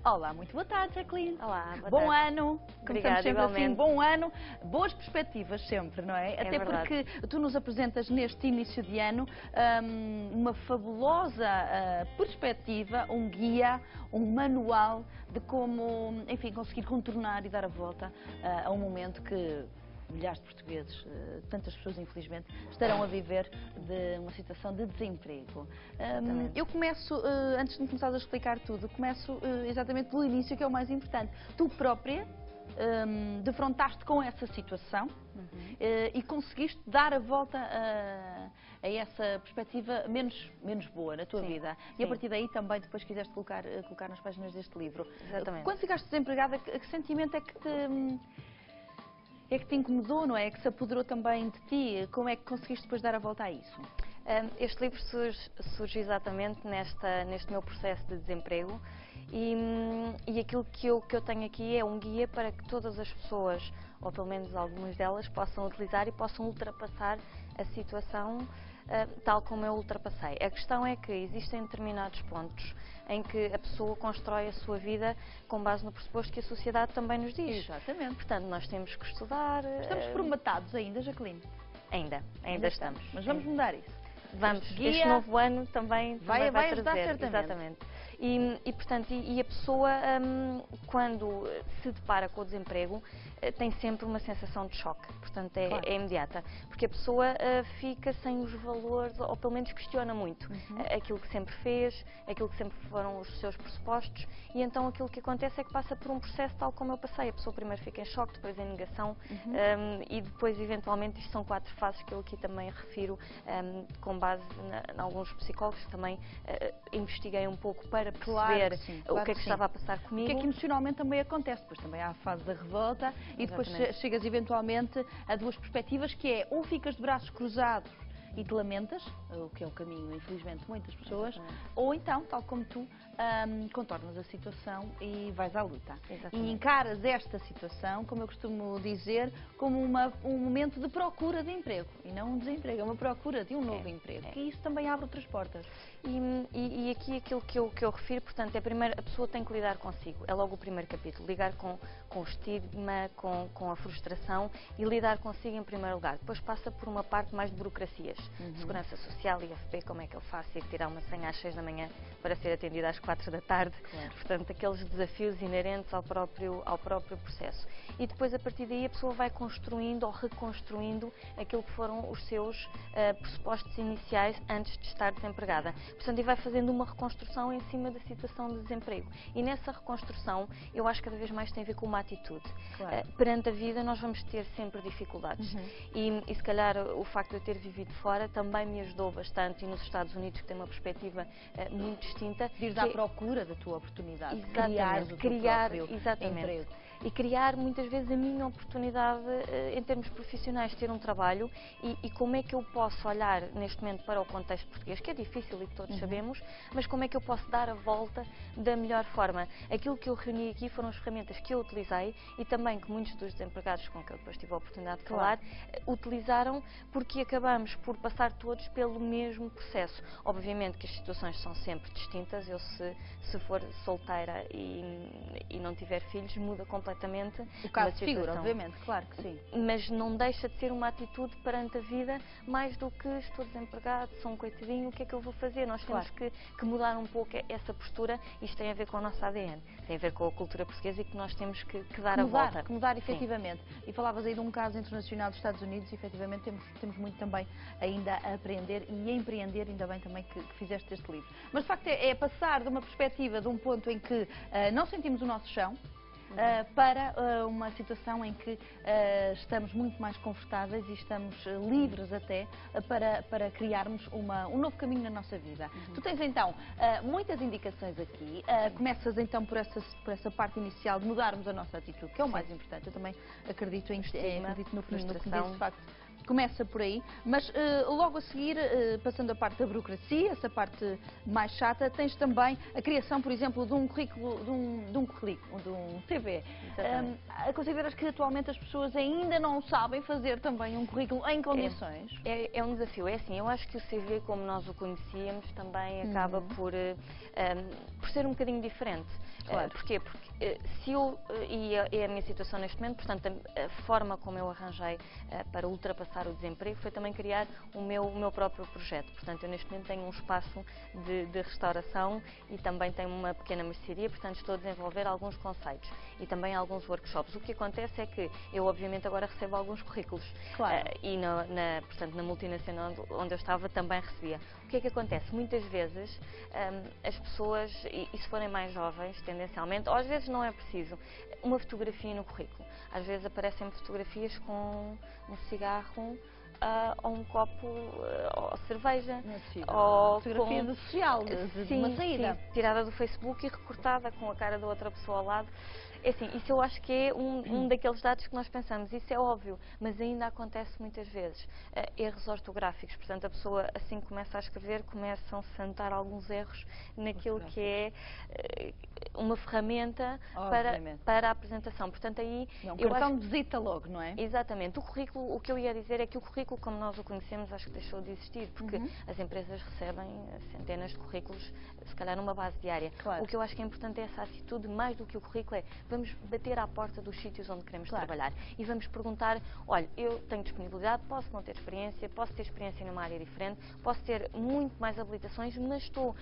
Olá, muito boa tarde, Jacqueline. Olá, boa Bom tarde. ano. Obrigada, Começamos sempre igualmente. assim, bom ano, boas perspectivas sempre, não é? Até verdade. porque tu nos apresentas neste início de ano uma fabulosa perspectiva, um guia, um manual de como, enfim, conseguir contornar e dar a volta a um momento que milhares de portugueses, tantas pessoas infelizmente, estarão a viver de uma situação de desemprego. Eu começo, antes de começar a explicar tudo, começo exatamente pelo início, que é o mais importante. Tu própria defrontaste com essa situação e conseguiste dar a volta a essa perspectiva menos boa na tua vida. E a partir daí também depois quiseste colocar nas páginas deste livro. Exatamente. Quando ficaste desempregada, que sentimento é que te incomodou, não é? Que se apoderou também de ti? Como é que conseguiste depois dar a volta a isso? Este livro surge exatamente neste meu processo de desemprego e aquilo que eu tenho aqui é um guia para que todas as pessoas, ou pelo menos algumas delas, possam utilizar e possam ultrapassar a situação tal como eu ultrapassei. A questão é que existem determinados pontos em que a pessoa constrói a sua vida com base no pressuposto que a sociedade também nos diz. Exatamente. Portanto, nós temos que estudar... Estamos formatados ainda, Jacqueline? Ainda estamos. Mas vamos mudar isso. Vamos, este novo ano também vai ajudar trazer, certamente. exatamente. Portanto, a pessoa, quando se depara com o desemprego, tem sempre uma sensação de choque, portanto Claro. é imediata, porque a pessoa fica sem os valores, ou pelo menos questiona muito aquilo que sempre fez, aquilo que sempre foram os seus pressupostos, e então aquilo que acontece é que passa por um processo tal como eu passei. A pessoa primeiro fica em choque, depois em negação, e depois eventualmente, isto são 4 fases que eu aqui também refiro, com base em alguns psicólogos que também investiguei um pouco para perceber o que é que estava a passar comigo. O que é que emocionalmente também acontece? Depois também há a fase da revolta e depois chegas eventualmente a duas perspectivas, que é ou ficas de braços cruzados e te lamentas, o que é o caminho, infelizmente, de muitas pessoas, ou então, tal como tu, contornas a situação e vais à luta. E encaras esta situação, como eu costumo dizer, como um momento de procura de emprego, e não um desemprego, é uma procura de um novo emprego. E isso também abre outras portas. E aqui aquilo que eu refiro, portanto, é primeiro, a pessoa tem que lidar consigo, é logo o primeiro capítulo, lidar com o estigma, com a frustração e lidar consigo em primeiro lugar. Depois passa por uma parte mais de burocracias, Segurança Social, IFP, como é que eu faço, ir tirar uma senha às 6 da manhã para ser atendida às 4 da tarde, portanto, aqueles desafios inerentes ao próprio processo. E depois, a partir daí, a pessoa vai construindo ou reconstruindo aquilo que foram os seus pressupostos iniciais antes de estar desempregada. Portanto, e vai fazendo uma reconstrução em cima da situação de desemprego. E nessa reconstrução, eu acho que cada vez mais tem a ver com uma atitude. Perante a vida, nós vamos ter sempre dificuldades. E se calhar o facto de eu ter vivido fora também me ajudou bastante, e nos Estados Unidos, que tem uma perspectiva muito distinta. De ir à procura da tua oportunidade, criar o teu próprio emprego. E criar muitas vezes a minha oportunidade em termos profissionais, ter um trabalho e como é que eu posso olhar neste momento para o contexto português, que é difícil e que todos sabemos, mas como é que eu posso dar a volta da melhor forma. Aquilo que eu reuni aqui foram as ferramentas que eu utilizei e também que muitos dos desempregados com que eu depois tive a oportunidade de falar utilizaram, porque acabamos por passar todos pelo mesmo processo. Obviamente que as situações são sempre distintas. Eu, se for solteira e não tiver filhos, muda completamente o caso de figura, obviamente, claro que sim. Mas não deixa de ser uma atitude perante a vida, mais do que estou desempregado, sou um coitadinho, o que é que eu vou fazer? Nós temos que mudar um pouco essa postura. Isto tem a ver com o nosso ADN, tem a ver com a cultura portuguesa e que nós temos que dar a volta. Que mudar, efetivamente. E falavas aí de um caso internacional dos Estados Unidos, e efetivamente temos muito também ainda a aprender e a empreender, ainda bem também que fizeste este livro. Mas de facto é passar de uma perspectiva, de um ponto em que não sentimos o nosso chão, para uma situação em que estamos muito mais confortáveis e estamos livres até para criarmos um novo caminho na nossa vida. Tu tens então muitas indicações aqui, começas então por essa parte inicial de mudarmos a nossa atitude, que é o mais importante. Eu também acredito no que disse, de facto, começa por aí, mas logo a seguir, passando a parte da burocracia, essa parte mais chata, tens também a criação, por exemplo, de um currículo, de um CV. Consideras que atualmente as pessoas ainda não sabem fazer também um currículo em condições? É um desafio. É assim, eu acho que o CV, como nós o conhecíamos, também acaba por ser um bocadinho diferente. Claro. Porquê? Porque se eu, e é a minha situação neste momento, portanto, a forma como eu arranjei para ultrapassar o desemprego foi também criar o meu próprio projeto. Portanto, eu neste momento tenho um espaço de restauração e também tenho uma pequena mercearia, portanto, estou a desenvolver alguns conceitos e também alguns workshops. O que acontece é que eu, obviamente, agora recebo alguns currículos. Claro. E, portanto, na multinacional onde eu estava também recebia. O que é que acontece? Muitas vezes as pessoas, e se forem mais jovens, tendencialmente, ou às vezes não é preciso, uma fotografia no currículo. Às vezes aparecem fotografias com um cigarro ou um copo ou cerveja. Ou fotografia de social, de uma saída. Sim, tirada do Facebook e recortada com a cara da outra pessoa ao lado. É assim, isso eu acho que é um daqueles dados que nós pensamos, isso é óbvio, mas ainda acontece muitas vezes. Erros ortográficos, portanto a pessoa assim que começa a escrever, começam-se a notar alguns erros naquilo que é uma ferramenta para a apresentação. Portanto aí... Um cartão de visita logo, não é? Exatamente. O currículo, o que eu ia dizer é que o currículo como nós o conhecemos acho que deixou de existir, porque as empresas recebem centenas de currículos, se calhar numa base diária. Claro. O que eu acho que é importante é essa atitude, mais do que o currículo, é vamos bater à porta dos sítios onde queremos trabalhar e vamos perguntar, olha, eu tenho disponibilidade, posso não ter experiência, posso ter experiência numa área diferente, posso ter muito mais habilitações, mas estou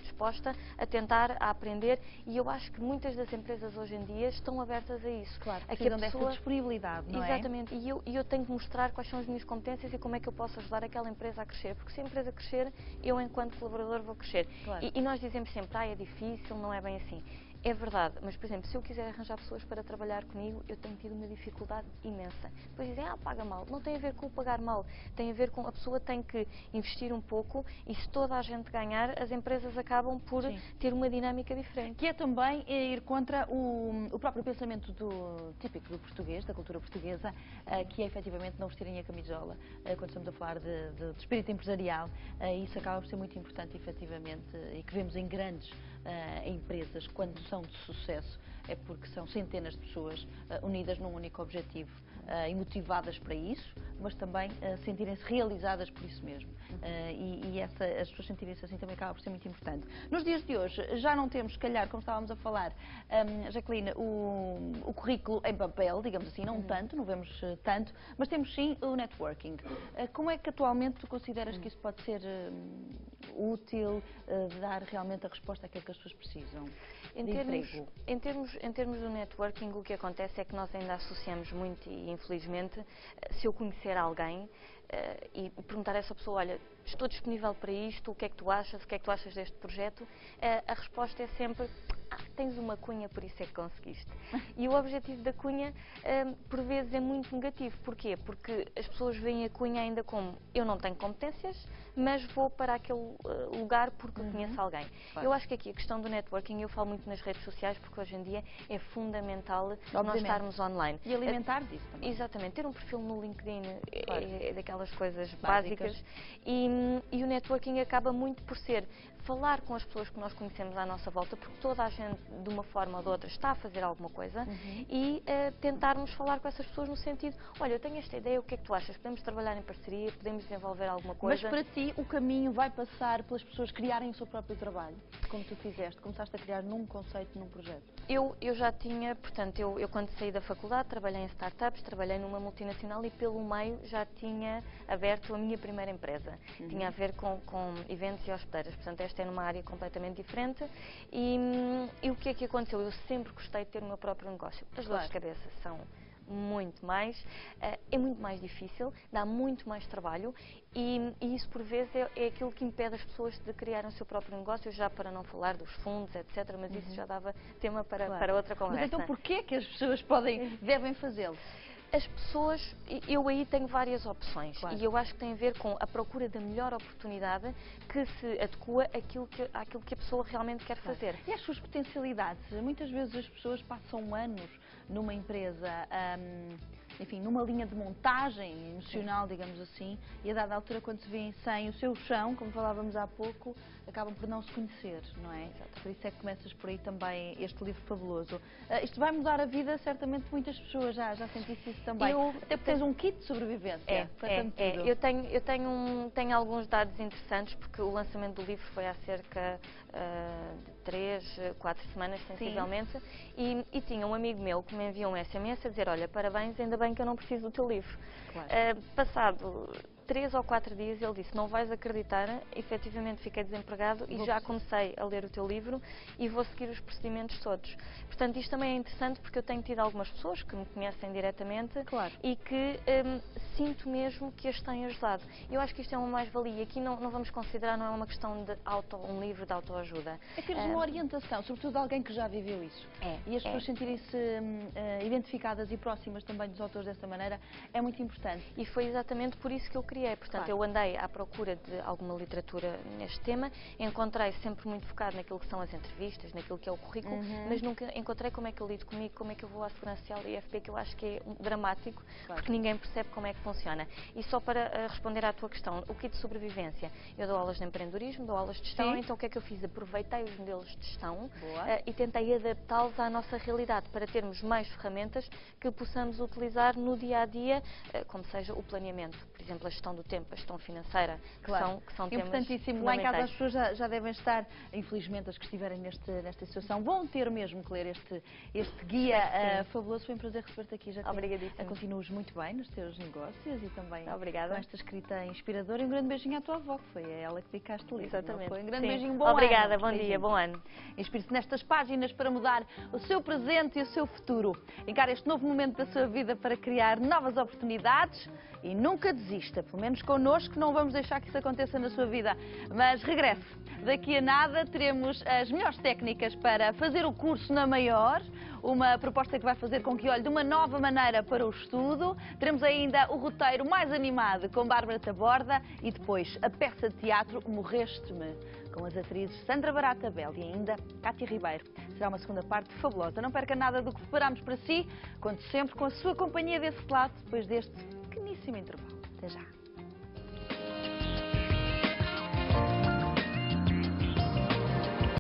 disposta a tentar, a aprender, e eu acho que muitas das empresas hoje em dia estão abertas a isso. Claro, precisam dessa disponibilidade, não é? Exatamente, e eu tenho que mostrar quais são as minhas competências e como é que eu posso ajudar aquela empresa a crescer, porque se a empresa crescer, eu enquanto colaborador vou crescer. Claro. E nós dizemos sempre, é difícil, não é bem assim. É verdade, mas, por exemplo, se eu quiser arranjar pessoas para trabalhar comigo, eu tenho tido uma dificuldade imensa. Depois dizem, paga mal. Não tem a ver com o pagar mal, tem a ver com a pessoa tem que investir um pouco e se toda a gente ganhar, as empresas acabam por ter uma dinâmica diferente. Que é também ir contra o próprio pensamento típico do português, da cultura portuguesa, que é efetivamente não vestirem a camisola. Quando estamos a falar de espírito empresarial, isso acaba por ser muito importante, efetivamente, e que vemos em grandes empresas, quando são de sucesso, é porque são centenas de pessoas unidas num único objetivo e motivadas para isso, mas também sentirem-se realizadas por isso mesmo. E as pessoas sentirem-se assim também acaba por ser muito importante. Nos dias de hoje já não temos, se calhar, como estávamos a falar, Jacqueline, o currículo em papel, digamos assim, não tanto, não vemos tanto, mas temos sim o networking. Como é que atualmente tu consideras que isso pode ser útil, dar realmente a resposta àquilo que as pessoas precisam? Em termos do networking, o que acontece é que nós ainda associamos muito, e infelizmente, se eu conhecer alguém e perguntar a essa pessoa, olha, estou disponível para isto, o que é que tu achas deste projeto? A resposta é sempre, tens uma cunha, por isso é que conseguiste. E o objetivo da cunha, por vezes, é muito negativo. Porquê? Porque as pessoas veem a cunha ainda como, eu não tenho competências, mas vou para aquele lugar porque conheço alguém. Claro. Eu acho que aqui a questão do networking, eu falo muito nas redes sociais, porque hoje em dia é fundamental nós estarmos online. E alimentar disso também. Exatamente. Ter um perfil no LinkedIn é daquelas coisas básicas. E o networking acaba muito por ser falar com as pessoas que nós conhecemos à nossa volta, porque toda a gente, de uma forma ou de outra, está a fazer alguma coisa, e tentarmos falar com essas pessoas no sentido, olha, eu tenho esta ideia, o que é que tu achas? Podemos trabalhar em parceria, podemos desenvolver alguma coisa? Mas para ti o caminho vai passar pelas pessoas criarem o seu próprio trabalho, como tu fizeste, começaste a criar num conceito, num projeto. Eu já tinha, portanto, eu quando saí da faculdade trabalhei em startups, trabalhei numa multinacional e pelo meio já tinha aberto a minha primeira empresa. Tinha a ver com eventos e hospedeiras, portanto esta é numa área completamente diferente e o que é que aconteceu? Eu sempre gostei de ter o meu próprio negócio. As dores de cabeça são muito mais, é muito mais difícil, dá muito mais trabalho e isso por vezes é aquilo que impede as pessoas de criarem o seu próprio negócio, já para não falar dos fundos, etc, mas isso já dava tema para outra conversa. Mas então porquê que as pessoas devem fazê-lo? As pessoas, eu aí tenho várias opções e eu acho que tem a ver com a procura da melhor oportunidade que se adequa àquilo que a pessoa realmente quer fazer. E as suas potencialidades? Muitas vezes as pessoas passam anos numa empresa enfim, numa linha de montagem emocional, digamos assim, e a dada altura, quando se vêem sem o seu chão, como falávamos há pouco, acabam por não se conhecer, não é? Exato. Por isso é que começas por aí também este livro fabuloso. Isto vai mudar a vida, certamente, de muitas pessoas, já sentiste isso também. Até porque tens um kit de sobrevivência. Eu tenho alguns dados interessantes, porque o lançamento do livro foi há cerca de 3, 4 semanas, sensivelmente, e tinha um amigo meu que me enviou um SMS a dizer: olha, parabéns, ainda bem que eu não preciso do teu livro. Claro. Passado 3 ou 4 dias ele disse: não vais acreditar, efetivamente fiquei desempregado e já comecei a ler o teu livro e vou seguir os procedimentos todos. Portanto, isto também é interessante, porque eu tenho tido algumas pessoas que me conhecem diretamente, claro, e que sinto mesmo que as têm ajudado. Eu acho que isto é uma mais-valia. Aqui não vamos considerar, não é uma questão de um livro de autoajuda. É teres uma orientação, sobretudo de alguém que já viveu isso. E as pessoas sentirem-se identificadas e próximas também dos autores desta maneira é muito importante. E foi exatamente por isso que eu criei. Portanto, eu andei à procura de alguma literatura neste tema, encontrei sempre muito focado naquilo que são as entrevistas, naquilo que é o currículo, mas nunca encontrei como é que eu lido comigo, como é que eu vou à Segurança Social e IFP, que eu acho que é dramático, porque ninguém percebe como é que funciona. E só para responder à tua questão, o kit de sobrevivência, eu dou aulas de empreendedorismo, dou aulas de gestão, então o que é que eu fiz? Aproveitei os modelos de gestão e tentei adaptá-los à nossa realidade, para termos mais ferramentas que possamos utilizar no dia-a-dia, como seja o planeamento, por exemplo, a gestão do tempo, a gestão financeira, que são temas importantíssimo. Lá em casa as pessoas já devem estar, infelizmente, as que estiverem nesta situação, vão ter mesmo que ler este guia fabuloso. Foi um prazer receber-te aqui, já. Obrigadíssima. Continuas muito bem nos teus negócios e também Obrigada. com esta escrita inspiradora. E um grande beijinho à tua avó, que foi a ela que dedicaste o livro. Exatamente. Foi um grande beijinho, bom Obrigada, ano. bom dia, bom ano. Inspire-se nestas páginas para mudar o seu presente e o seu futuro. Encare este novo momento da sua vida para criar novas oportunidades e nunca desista. Pelo menos connosco não vamos deixar que isso aconteça na sua vida. Mas regresse. Daqui a nada teremos as melhores técnicas para fazer o curso na maior. Uma proposta que vai fazer com que olhe de uma nova maneira para o estudo. Teremos ainda o roteiro mais animado com Bárbara Taborda e depois a peça de teatro Morreste-me, com as atrizes Sandra Barata Bel e ainda Cátia Ribeiro. Será uma segunda parte fabulosa. Não perca nada do que preparamos para si, conto sempre com a sua companhia desse lado, depois deste pequeníssimo intervalo. Até já.